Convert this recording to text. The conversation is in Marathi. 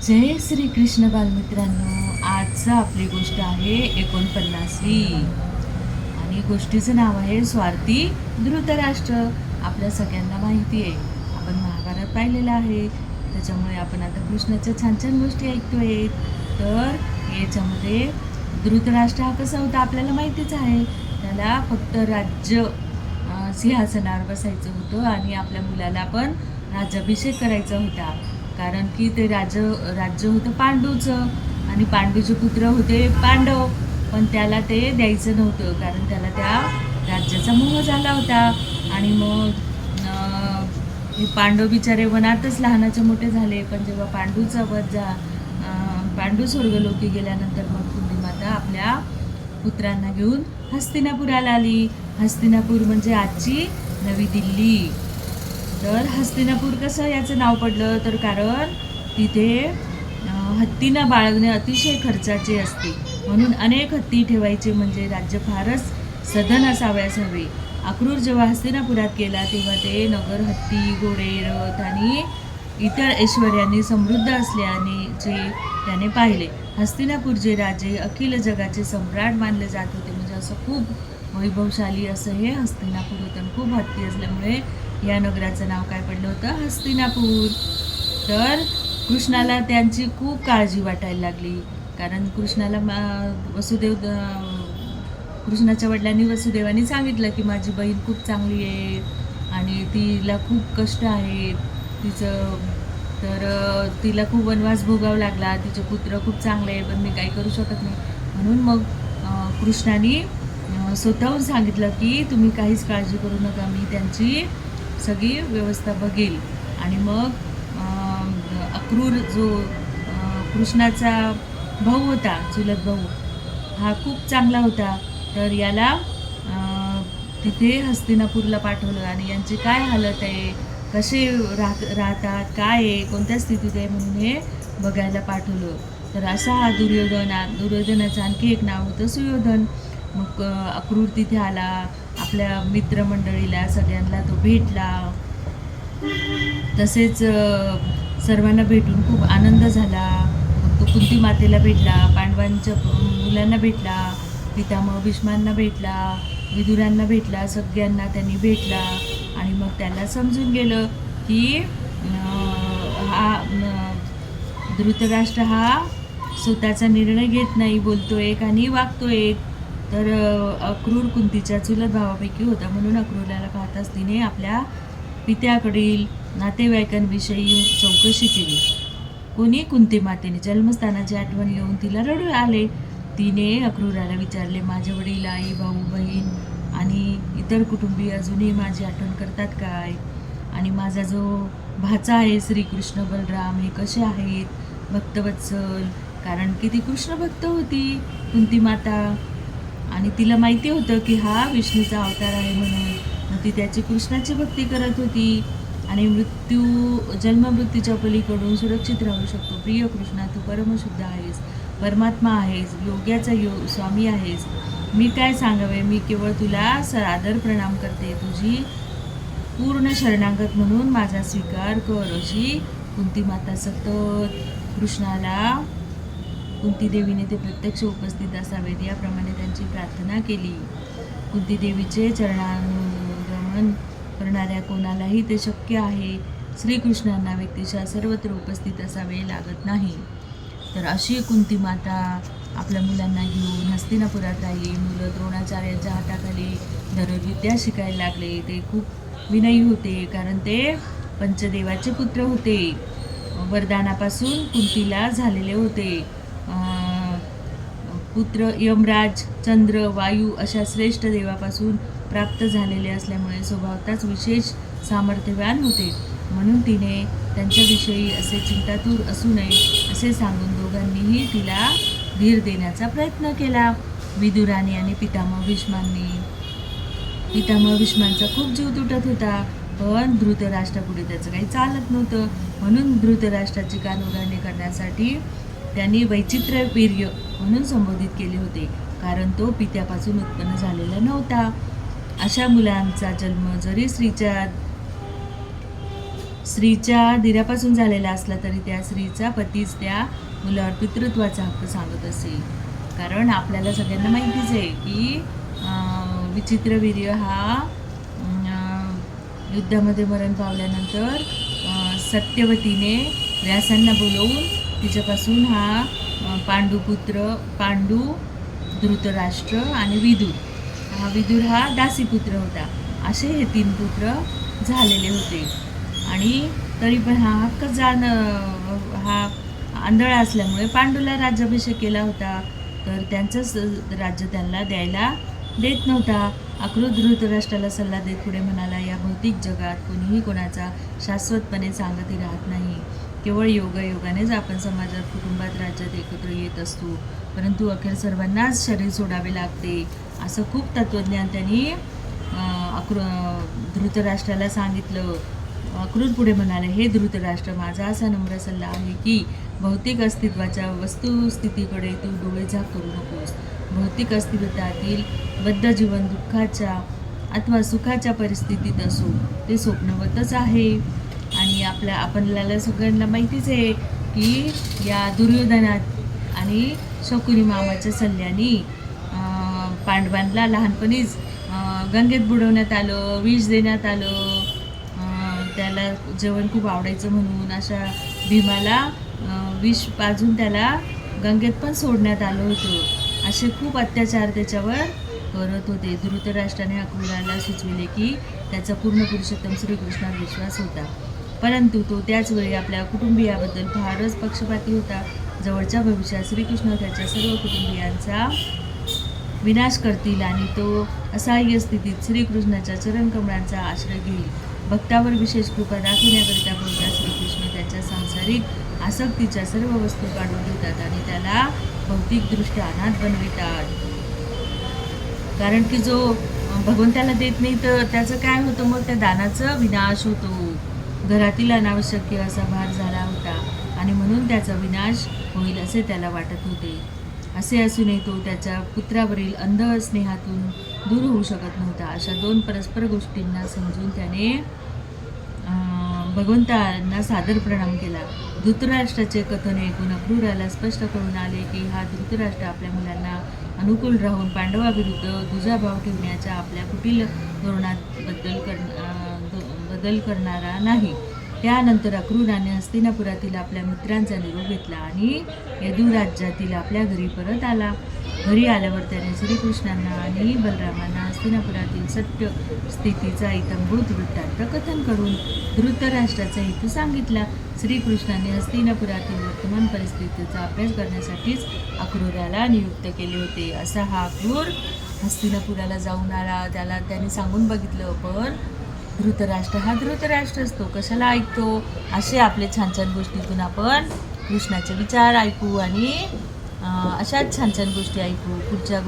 जय श्री कृष्ण बालमित्रांनो. आजचं आपली गोष्ट आहे 49वी आणि गोष्टीचं नाव आहे स्वार्थी धृतराष्ट्र. आपल्या सगळ्यांना माहिती आहे, आपण महाभारत पाहिलेलं आहे, त्याच्यामुळे आपण आता कृष्णाच्या छान छान गोष्टी ऐकतोय. तर याच्यामध्ये धृतराष्ट्र हा कसा होता आपल्याला माहितीच आहे. त्याला फक्त राज्य सिंहासनावर बसायचं होतं आणि आपल्या मुलाला पण राज्याभिषेक करायचा होता. कारण की ते राज्य होतं पांडूचं आणि पांडूचे पुत्र होते पांडव. पण त्याला ते द्यायचं नव्हतं, कारण त्याला त्या राज्याचा मोह झाला होता. आणि मग हे पांडव बिचारे वनातच लहानाचे मोठे झाले. पण जेव्हा पांडूचा वध पांडू स्वर्गलोकी गेल्यानंतर मग कुंतीमाता आपल्या पुत्रांना घेऊन हस्तिनापुराला आली. हस्तिनापूर म्हणजे आजची नवी दिल्ली. तर हस्तिनापूर कसं याचं नाव पडलं, तर कारण तिथे हत्तींना बाळगणे अतिशय खर्चाचे असते, म्हणून अनेक हत्ती ठेवायचे, म्हणजे राज्य फारच सधन असावयास हवे. अक्रूर जेव्हा हस्तिनापुरात गेला तेव्हा ते नगर हत्ती, घोडे, रथ आणि इतर ऐश्वर्याने समृद्ध असल्याने जे त्याने पाहिले. हस्तिनापूरचे राजे अखिल जगाचे सम्राट मानले जात होते, म्हणजे असं खूप वैभवशाली असं हे हस्तिनापूर होतं. खूप हत्ती असल्यामुळे या नगराचं नाव काय पडलं होतं, हस्तिनापूर. तर कृष्णाला त्यांची खूप काळजी वाटायला लागली, कारण कृष्णाच्या वडिलांनी वसुदेवानी सांगितलं की माझी बहीण खूप चांगली आहे आणि तिला खूप कष्ट आहेत तिचं, तर तिला खूप वनवास भोगावा लागला, तिचे पुत्र खूप चांगले आहे, पण मी काही करू शकत नाही. म्हणून मग कृष्णाने स्वतःहून सांगितलं की तुम्ही काहीच काळजी करू नका, मी त्यांची सगळी व्यवस्था बघेल. आणि मग अक्रूर जो कृष्णाचा भाऊ होता, चुलत भाऊ, हा खूप चांगला होता. तर याला तिथे हस्तिनापूरला पाठवलं आणि यांची काय हालत आहे, कसे राहतात, काय आहे, कोणत्या स्थितीत आहे म्हणून हे बघायला पाठवलं. तर असा हा दुर्योधनाचं आणखी एक नाव होतं सुयोधन. मग अक्रूर तिथे आला, आपल्या मित्रमंडळीला सगळ्यांना तो भेटला. तसेच सर्वांना भेटून खूप आनंद झाला. मग तो कुंती मातेला भेटला, पांडवांच्या मुलांना भेटला, पितामह भीष्मांना भेटला, विदुरांना भेटला, सगळ्यांना त्यांनी भेटला. आणि मग त्याला समजून गेलं की हा धृतराष्ट्र हा स्वतःचा निर्णय घेत नाही, बोलतो एक आणि वागतो एक. तर अक्रूर कुंतीच्या चुलत भावापैकी होता, म्हणून अक्रूराला पाहताच तिने आपल्या पित्याकडील नातेवाईकांविषयी चौकशी केली. कोणी? कुंती मातेने. जन्मस्थानाची आठवण येऊन तिला रडू आले. तिने अक्रूराला विचारले, माझे वडील, आई, भाऊ, बहीण आणि इतर कुटुंबीय अजूनही माझी आठवण करतात काय? आणि माझा जो भाचा आहे श्रीकृष्ण बलराम, हे कसे आहेत? भक्तवत्सल, कारण की ती कृष्ण भक्त होती कुंती माता, आणि तिला माहिती होतं की हा विष्णूचा अवतार आहे म्हणून. मग ती त्याची कृष्णाची भक्ती करत होती आणि जन्ममृत्यूच्या पलीकडून सुरक्षित राहू शकतो. प्रिय कृष्णा, तू परमशुद्ध आहेस, परमात्मा आहेस, योग्याचा स्वामी आहेस. मी काय सांगावे, मी केवळ तुला आदर प्रणाम करते, तुझी पूर्ण शरणागत म्हणून माझा स्वीकार कर. अशी कुंती माता सतत कृष्णाला, कुंती देवीने ते प्रत्यक्ष उपस्थित असावेत याप्रमाणे त्यांची प्रार्थना केली. कुंती देवीचे चरणानुगमन करणाऱ्या कोणालाही ते शक्य आहे. श्रीकृष्णांना व्यक्तिशः सर्वत्र उपस्थित असावे लागत नाही. तर अशी कुंती माता आपल्या मुलांना घेऊन हस्तिनापुरात राहिली. मुलं द्रोणाचार्यांच्या हाताखाली दररोज विद्या शिकायला लागले. ते खूप विनयी होते, कारण ते पंचदेवाचे पुत्र होते. वरदानापासून कुंतीला झालेले होते. पुत्र यमराज, चंद्र, वायू अशा श्रेष्ठ देवापासून प्राप्त झालेले असल्यामुळे स्वभावताच विशेष सामर्थ्यवान होते. म्हणून तिने त्यांच्याविषयी असे चिंतातूर असू नये असे सांगून दोघांनीही तिला धीर देण्याचा प्रयत्न केला. विदुराने आणि पितामह भीष्मांचा खूप जीव तुटत होता, पण धृतराष्ट्रापुढे त्याचं काही चालत नव्हतं. म्हणून धृतराष्ट्राची कानउघाडणी करण्यासाठी त्यांनी वैचित्र्यवीर्य म्हणून संबोधित केले होते, कारण तो पित्यापासून उत्पन्न झालेला नव्हता. अशा मुलांचा जन्म जरी स्त्रीच्या स्त्रीच्या दिरापासून झालेला असला तरी त्या स्त्रीचा पतीच त्या मुलावर पितृत्वाचा हक्क सांगत असे. कारण आपल्याला सगळ्यांना माहितीच आहे की विचित्रवीर्य हा युद्धामध्ये मरण पावल्यानंतर सत्यवतीने व्यासांना बोलवून तिच्यापासून हा पांडू, धृतराष्ट्र आणि विदुर हा दासीपुत्र होता. असे हे 3 पुत्र झालेले होते. आणि तरी पण हा हक्क हा आंधळा असल्यामुळे पांडूला राज्याभिषेक केला होता, तर त्यांचंच राज्य त्यांना द्यायला देत नव्हता. अक्रूर धृतराष्ट्राला सल्ला देत पुढे म्हणाला, या भौतिक जगात कोणीही कोणाचा शाश्वतपणे सांगती राहत नाही. केवळ योगायोगानेच आपण समाजात, कुटुंबात, राज्यात एकत्र येत असतो, परंतु अखेर सर्वांनाच शरीर सोडावे लागते. असं खूप तत्त्वज्ञान त्यांनी धृतराष्ट्राला सांगितलं. अक्रूर पुढे म्हणाले, हे धृतराष्ट्र, माझा असा नम्र सल्ला आहे की भौतिक अस्तित्वाच्या वस्तुस्थितीकडे तू डोळे झाक करू नकोस. भौतिक अस्तित्वातील बद्ध जीवन दुःखाच्या अथवा सुखाच्या परिस्थितीत असो, ते स्वप्नवतच आहे. आणि आपल्याला सगळ्यांना माहितीच आहे की या दुर्योधनात आणि शकुनी मामाच्या सल्ल्याने पांडवांना लहानपणीच गंगेत बुडवण्यात आलं, विष देण्यात आलं. त्याला जेवण खूप आवडायचं म्हणून अशा भीमाला विष पाजून त्याला गंगेत पण सोडण्यात आलं होतं. असे खूप अत्याचार त्याच्यावर करत होते. धृतराष्ट्राने अक्रूराला सुचविले की त्याचा पूर्ण पुरुषोत्तम श्रीकृष्णावर विश्वास होता, परंतु तो त्याचवेळी आपल्या कुटुंबियाबद्दल फारच पक्षपाती होता. जवळच्या भविष्यात श्रीकृष्ण त्याच्या सर्व कुटुंबियांचा विनाश करतील आणि तो असहाय्य स्थितीत श्रीकृष्णाच्या चरणकमळांचा आश्रय घेईल. भक्तावर विशेष कृपा दाखवण्याकरिता बहुधा श्रीकृष्ण त्याच्या सांसारिक आसक्तीच्या सर्व वस्तू काढून घेतात आणि त्याला भौतिकदृष्ट्या अनाथ बनवितात. कारण की जो भगवंताला देत नाही तर त्याचं काय होतं, मग त्या दानाचा विनाश होतो. घरातील अनावश्यक असा भार झाला होता आणि म्हणून त्याचा विनाश होईल असे त्याला वाटत होते. असे असूनही तो त्याच्या पुत्रावरील अंध स्नेहातून दूर होऊ शकत नव्हता. अशा 2 परस्पर गोष्टींना समजून त्याने भगवंतांना सादर प्रणाम केला. धृतराष्ट्राचे कथन ऐकून अक्रूराला स्पष्ट कळून आले की हा धृतराष्ट्र आपल्या मुलांना अनुकूल राहून पांडवाविरुद्ध दुजाभाव ठेवण्याच्या आपल्या कुटील धोरणात बदल करणारा नाही. त्यानंतर अक्रूराने हस्तिनापुरातील आपल्या मित्रांचा निरोप घेतला आणि यदू राज्यातील आपल्या घरी परत आला. घरी आल्यावर त्याने श्रीकृष्णांना आणि बलरामांना हस्तिनापुरातील सत्य स्थितीचा इत्थंभूत वृत्तांत कथन करून धृतराष्ट्राचा हेतू सांगितला. श्रीकृष्णाने हस्तिनापुरातील वर्तमान परिस्थितीचा अभ्यास करण्यासाठीच अक्रूराला नियुक्त केले होते. असा हा अक्रूर हस्तिनापुराला जाऊन आला. त्याने सांगून बघितलं, पण धृतराष्ट्र हा धृतराष्ट्र असतो, कशाला ऐकतो. असे आपले छान छान गोष्टीतून आपण कृष्णाचे विचार ऐकू आणि अशाच छान छान गोष्टी ऐकू. पुढच्या